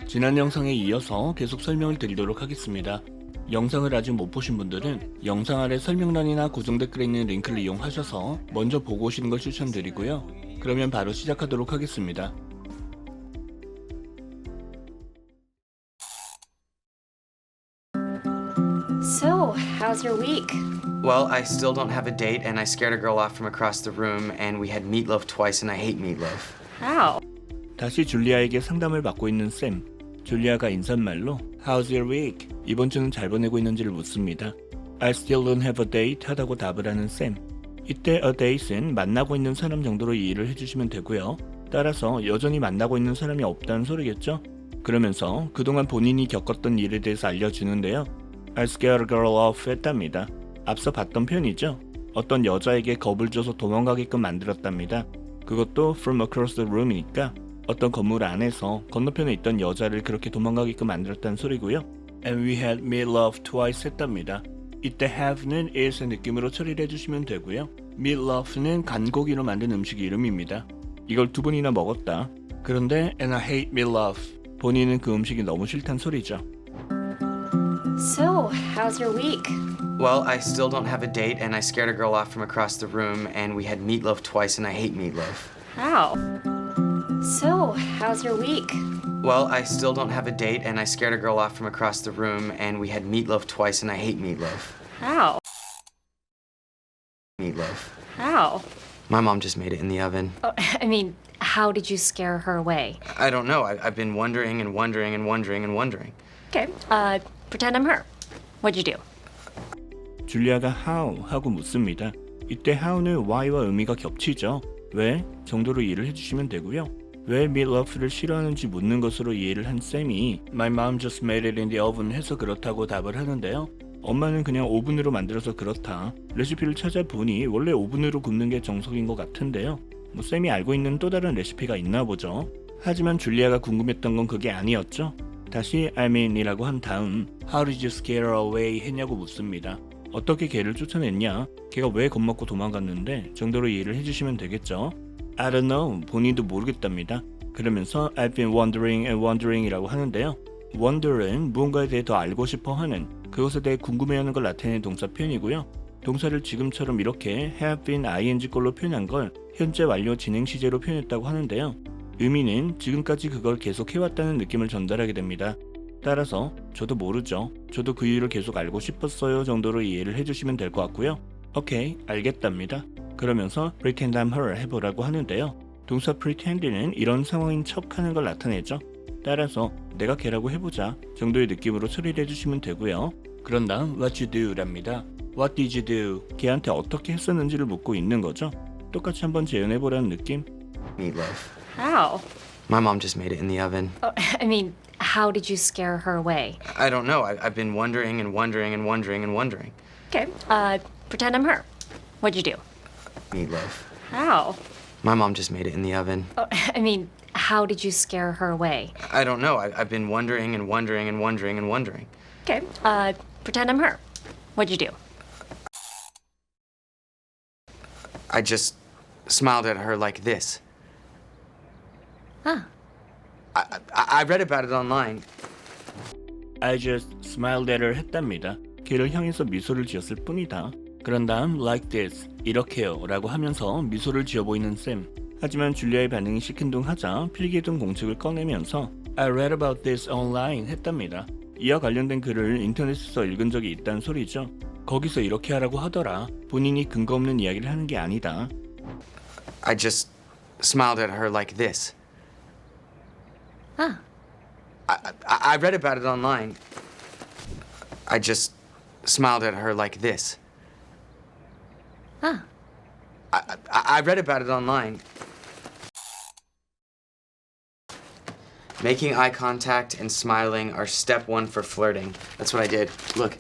지난 영상에 이어서 계속 설명을 드리도록 하겠습니다. 영상을 아직 못 보신 분들은 영상 아래 설명란이나 고정 댓글에 있는 링크를 이용하셔서 먼저 보고 오시는 걸 추천드리고요. 그러면 바로 시작하도록 하겠습니다. So, how's your week? Well, I still don't have a date, and I scared a girl off from across the room, and we had meatloaf twice, and I hate meatloaf. How? 다시 줄리아에게 상담을 받고 있는 샘. 줄리아가 인사말로 How's your week? 이번 주는 잘 보내고 있는지를 묻습니다. I still don't have a date 하다고 답을 하는 샘. 이때 a date은 만나고 있는 사람 정도로 이해를 해주시면 되고요. 따라서 여전히 만나고 있는 사람이 없다는 소리겠죠? 그러면서 그동안 본인이 겪었던 일에 대해서 알려주는데요. I scared a girl off 했답니다. 앞서 봤던 표현이죠. 어떤 여자에게 겁을 줘서 도망가게끔 만들었답니다. 그것도 from across the room이니까 어떤 건물 안에서 건너편에 있던 여자를 그렇게 도망가게끔 만들었다는 소리고요. And we had meatloaf twice 했답니다. 이때 have는 is의 느낌으로 처리를 해주시면 되고요. meatloaf는 간고기로 만든 음식 이름입니다. 이걸 두 번이나 먹었다. 그런데 and I hate meatloaf. 본인은 그 음식이 너무 싫단 소리죠. So, how's your week? Well, I still don't have a date, and I scared a girl off from across the room, and we had meatloaf twice, and I hate meatloaf. How? So, how's your week? Well, I still don't have a date, and I scared a girl off from across the room, and we had meatloaf twice, and I hate meatloaf. How? Meatloaf. How? My mom just made it in the oven. How did you scare her away? I don't know. I've been wondering and wondering and wondering and wondering. Okay, pretend I'm her. What'd you do? 줄리아가 how 하고 묻습니다. 이때 how는 why와 의미가 겹치죠. 왜? 정도로 이해를 해주시면 되고요. 왜 meatloaf를 싫어하는지 묻는 것으로 이해를 한 쌤이 My mom just made it in the oven 해서 그렇다고 답을 하는데요. 엄마는 그냥 오븐으로 만들어서 그렇다. 레시피를 찾아보니 원래 오븐으로 굽는 게 정석인 것 같은데요. 쌤이 알고 있는 또 다른 레시피가 있나 보죠. 하지만 줄리아가 궁금했던 건 그게 아니었죠. 다시 I mean이라고 한 다음 How did you scare her away 했냐고 묻습니다. 어떻게 걔를 쫓아냈냐? 걔가 왜 겁먹고 도망갔는데 정도로 이해를 해주시면 되겠죠. I don't know. 본인도 모르겠답니다. 그러면서 I've been wondering and wondering이라고 하는데요. wonder은 무언가에 대해 더 알고 싶어 하는, 그것에 대해 궁금해하는 걸 나타내는 동사 표현이고요. 동사를 지금처럼 이렇게 have been ing꼴로 표현한 걸 현재 완료 진행 시제로 표현했다고 하는데요. 의미는 지금까지 그걸 계속 해왔다는 느낌을 전달하게 됩니다. 따라서 저도 모르죠. 저도 그 이유를 계속 알고 싶었어요 정도로 이해를 해주시면 될 것 같고요. 오케이, 알겠답니다. 그러면서 pretend I'm her 해보라고 하는데요. 동사 pretend는 이런 상황인 척하는 걸 나타내죠. 따라서 내가 걔라고 해보자 정도의 느낌으로 처리를 해주시면 되고요. 그런 다음 what you do 랍니다. What did you do? 걔한테 어떻게 했었는지를 묻고 있는 거죠. 똑같이 한번 재현해보라는 느낌. Meatloaf. How? My mom just made it in the oven. How did you scare her away? I don't know. I've been wondering and wondering and wondering and wondering. Okay, pretend I'm her. What'd you do? Meatloaf. How? My mom just made it in the oven. How did you scare her away? I don't know. I've been wondering and wondering and wondering and wondering. Okay, pretend I'm her. What'd you do? I just smiled at her like this. Huh. I read about it online. I just smiled at her 했답니다. 걔를 향해서 미소를 지었을 뿐이다. 그런 다음 like this, 이렇게요 라고 하면서 미소를 지어 보이는 샘. 하지만 줄리아의 반응이 시큰둥하자 필기해둔 공책을 꺼내면서 I read about this online 했답니다. 이와 관련된 글을 인터넷에서 읽은 적이 있다는 소리죠. 거기서 이렇게 하라고 하더라. 본인이 근거 없는 이야기를 하는 게 아니다. I just smiled at her like this. Huh. I read about it online. I just smiled at her like this. Huh. I read about it online. Making eye contact and smiling are step one for flirting. That's what I did. Look.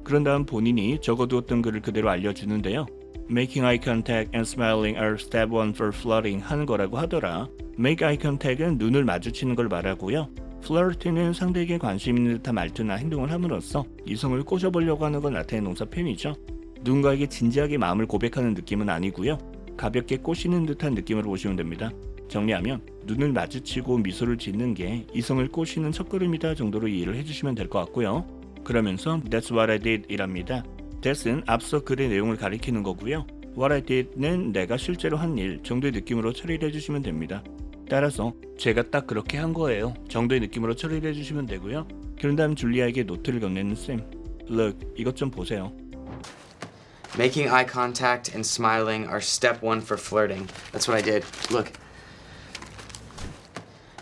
그런 다음 본인이 적어두었던 글을 그대로 알려주는데요. Making eye contact and smiling are step one for flirting 하는 거라고 하더라. Make eye contact은 눈을 마주치는 걸 말하고요. flirt는 상대에게 관심 있는 듯한 말투나 행동을 함으로써 이성을 꼬셔보려고 하는 걸 나타내는 동사 표현이죠. 누군가에게 진지하게 마음을 고백하는 느낌은 아니고요. 가볍게 꼬시는 듯한 느낌으로 보시면 됩니다. 정리하면 눈을 마주치고 미소를 짓는 게 이성을 꼬시는 첫걸음이다 정도로 이해를 해주시면 될 것 같고요. 그러면서 That's what I did 이랍니다. That은 앞서 글의 내용을 가리키는 거고요. What I did는 내가 실제로 한 일 정도의 느낌으로 처리를 해주시면 됩니다. 따라서 제가 딱 그렇게 한 거예요 정도의 느낌으로 처리를 해주시면 되고요. 그런 다음 줄리아에게 노트를 건네는 쌤. Look, 이것 좀 보세요. Making eye contact and smiling are step one for flirting. That's what I did. Look.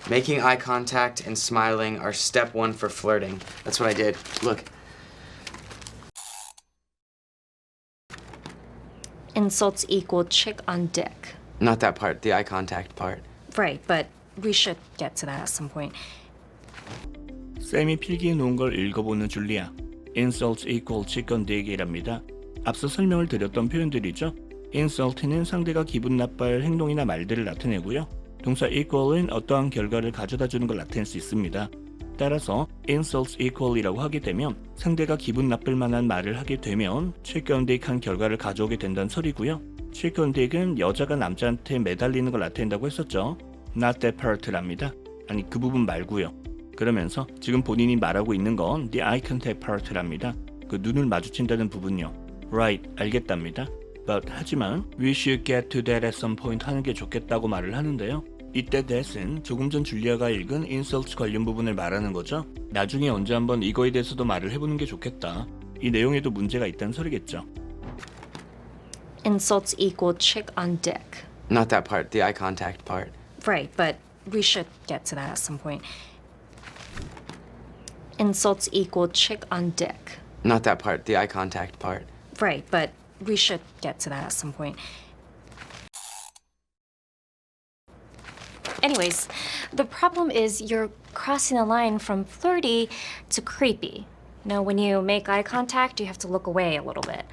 Making eye contact and smiling are step one for flirting. That's what I did. Look. Insults equal chick on dick. Not that part, the eye contact part. Right, but we should get to that at some point. 쌤이 필기해 놓은 걸 읽어보는 줄리아. Insults equal chicken dick이랍니다. 앞서 설명을 드렸던 표현들이죠. Insult는 상대가 기분 나빠할 행동이나 말들을 나타내고요. 동사 equal은 어떠한 결과를 가져다주는 걸 나타낼 수 있습니다. 따라서 insults equal이라고 하게 되면 상대가 기분 나쁠 만한 말을 하게 되면 chicken dick한 결과를 가져오게 된다는 소리고요. chicken dick은 여자가 남자한테 매달리는 걸 나타낸다고 했었죠. Not that part랍니다. 아니 그 부분 말고요. 그러면서 지금 본인이 말하고 있는 건 the eye contact part랍니다. 그 눈을 마주친다는 부분요. Right, 알겠답니다. But 하지만 we should get to that at some point 하는 게 좋겠다고 말을 하는데요. 이때 that은 조금 전 줄리아가 읽은 insults 관련 부분을 말하는 거죠. 나중에 언제 한번 이거에 대해서도 말을 해보는 게 좋겠다. 이 내용에도 문제가 있다는 소리겠죠. Insults equal chick on dick. Not that part, the eye contact part. Right, but we should get to that at some point. Insults equal chick on dick. Not that part, the eye contact part. Right, but we should get to that at some point. Anyways, the problem is you're crossing a line from flirty to creepy. You know, when you make eye contact, you have to look away a little bit.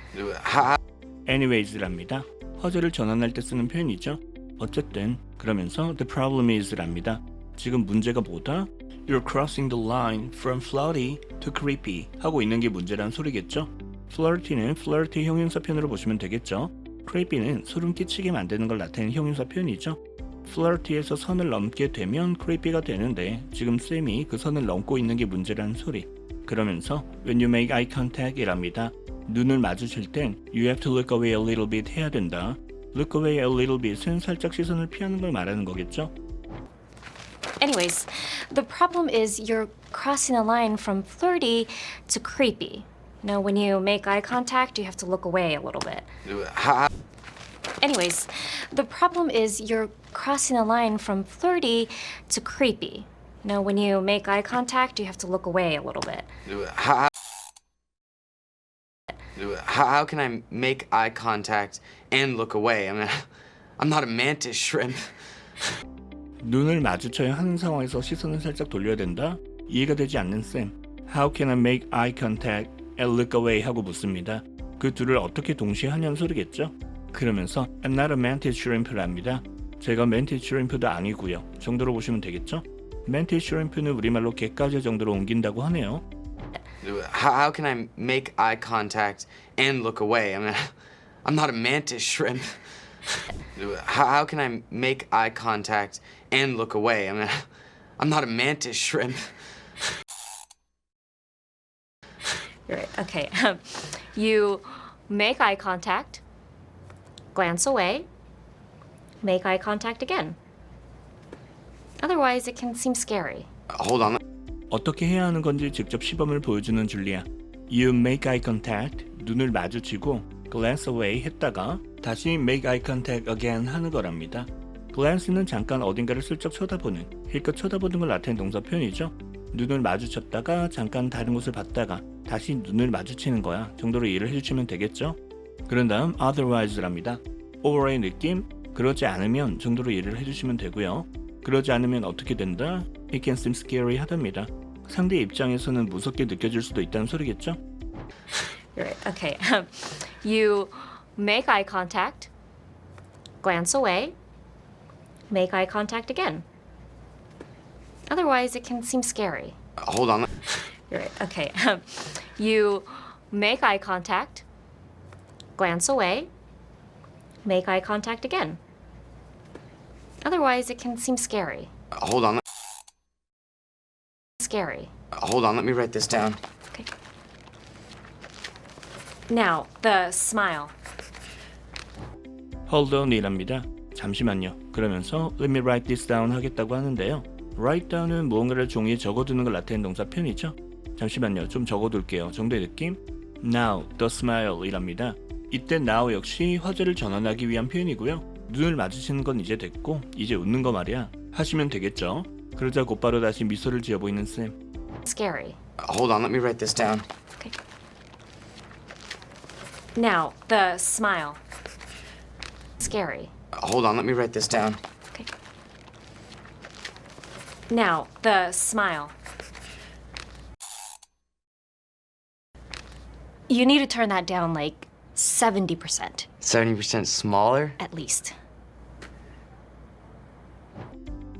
Anyways랍니다. 허재를 전환할 때 쓰는 표현이죠. 어쨌든 그러면서 the problem is랍니다. 지금 문제가 뭐다? You're crossing the line from flirty to creepy 하고 있는 게 문제란 소리겠죠. flirty는 flirty 형용사 편으로 보시면 되겠죠. creepy는 소름 끼치게 만드는 걸 나타내는 형용사 표현이죠. flirty에서 선을 넘게 되면 creepy가 되는데 지금 쌤이 그 선을 넘고 있는 게 문제라는 소리. 그러면서 when you make eye contact 이랍니다. 눈을 마주칠 땐 you have to look away a little bit 해야 된다. look away a little bit은 살짝 시선을 피하는 걸 말하는 거겠죠. Anyways, the problem is you're crossing a line from flirty to creepy. You know, when you make eye contact, you have to look away a little bit. Anyways, the problem is you're crossing a line from flirty to creepy. You know, when you make eye contact, you have to look away a little bit. How can I make eye contact and look away? I mean, I'm not a mantis shrimp. 눈을 마주쳐야 하는 상황에서 시선을 살짝 돌려야 된다? 이해가 되지 않는 쌤. How can I make eye contact and look away 하고 묻습니다. 그 둘을 어떻게 동시에 하냐는 소리겠죠? 그러면서 I'm not a mantis shrimp랍니다. 제가 mantis shrimp도 아니고요. 정도로 보시면 되겠죠? mantis shrimp는 우리말로 갯가재 정도로 옮긴다고 하네요. How can I make eye contact and look away? I mean, I'm not a mantis shrimp. How can I make eye contact and look away? I mean, I'm not a mantis shrimp. You're right. Okay. You make eye contact, glance away, make eye contact again. Otherwise, it can seem scary. Hold on. 어떻게 해야 하는 건지 직접 시범을 보여주는 줄리아. You make eye contact, 눈을 마주치고 glance away 했다가 다시 make eye contact again 하는 거랍니다. glance는 잠깐 어딘가를 슬쩍 쳐다보는, 힐끗 쳐다보는 걸 나타내는 동사 표현이죠. 눈을 마주쳤다가 잠깐 다른 곳을 봤다가 다시 눈을 마주치는 거야 정도로 이해를 해주시면 되겠죠. 그런 다음 otherwise랍니다. over의 느낌, 그러지 않으면 정도로 이해를 해주시면 되고요. 그러지 않으면 어떻게 된다? It can seem scary 하답니다. 상대 입장에서는 무섭게 느껴질 수도 있다는 소리겠죠? You're right. Okay. You make eye contact, glance away, make eye contact again. Otherwise, it can seem scary. Hold on. You're right. Okay. You make eye contact, glance away, make eye contact again. Otherwise, it can seem scary. Hold on. Scary. Hold on. Let me write this down. Okay. Now, the smile. Hold on이랍니다. 잠시만요. 그러면서 let me write this down 하겠다고 하는데요. write down은 무언가를 종이에 적어두는 걸 나타내는 동사 표현이죠. 잠시만요. 좀 적어둘게요. 정도의 느낌. Now, the smile 이랍니다. 이때 now 역시 화제를 전환하기 위한 표현이고요. 눈을 마주치는 건 이제 됐고 이제 웃는 거 말이야 하시면 되겠죠. 그러자 곧바로 다시 미소를 지어 보이는 쌤. Scary. Hold on. Let me write this down. Okay. Now, the smile. Scary. Hold on. Let me write this down. Okay. Now, the smile. You need to turn that down like 70%, 70% smaller? at least.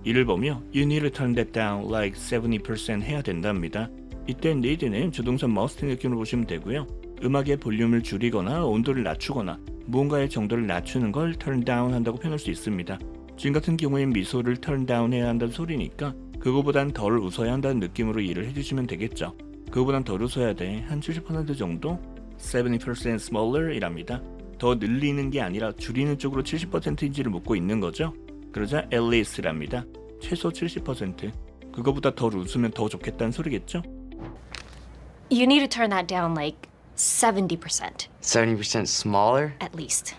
이를 보며 you need to turn that down like 70% 해야 된답니다. 이때 need는 조동사 must 느낌으로 보시면 되고요. 음악의 볼륨을 줄이거나 온도를 낮추거나 무언가의 정도를 낮추는 걸 turn down 한다고 표현할 수 있습니다. 지금 같은 경우엔 미소를 turn down 해야 한다는 소리니까 그거보단 덜 웃어야 한다는 느낌으로 이해를 해주시면 되겠죠. 그거보단 덜 웃어야 돼. 한 70% 정도? 70% smaller 이랍니다. 더 늘리는 게 아니라 줄이는 쪽으로 70%인지를 묻고 있는 거죠. 그러자 at least랍니다. 최소 70%. 그거보다 덜 웃으면 더 좋겠다는 소리겠죠? You need to turn that down like 70%, 70% smaller? at least.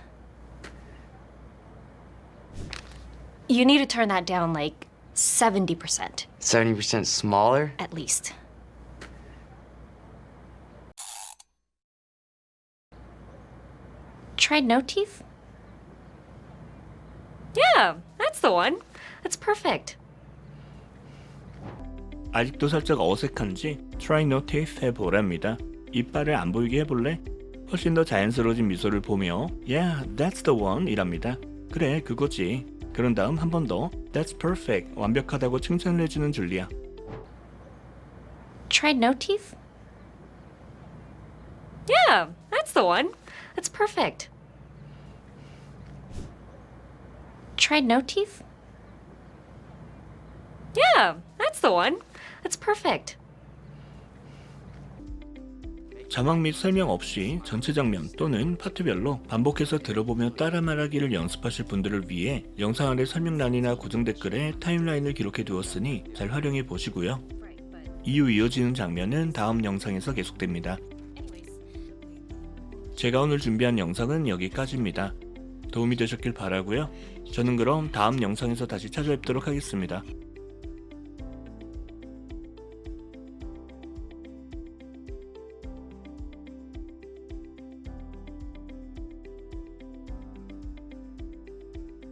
You need to turn that down like 70%, 70% smaller? at least. Tried no teeth? Yeah, that's the one. That's perfect. 아직도 살짝 어색한지 try no teeth 해보랍니다. 이빨을 안 보이게 해볼래? 훨씬 더 자연스러워진 미소를 보며 Yeah, that's the one 이랍니다. 그래, 그거지. 그런 다음 한 번 더 That's perfect, 완벽하다고 칭찬을 해주는 줄리아. Tried no teeth? Yeah, that's the one. That's perfect. Tried no teeth? Yeah, that's the one. That's perfect. 자막 및 설명 없이 전체 장면 또는 파트별로 반복해서 들어보며 따라 말하기를 연습하실 분들을 위해 영상 아래 설명란이나 고정 댓글에 타임라인을 기록해 두었으니 잘 활용해 보시고요. 이후 이어지는 장면은 다음 영상에서 계속됩니다. 제가 오늘 준비한 영상은 여기까지입니다. 도움이 되셨길 바라고요. 저는 그럼 다음 영상에서 다시 찾아뵙도록 하겠습니다.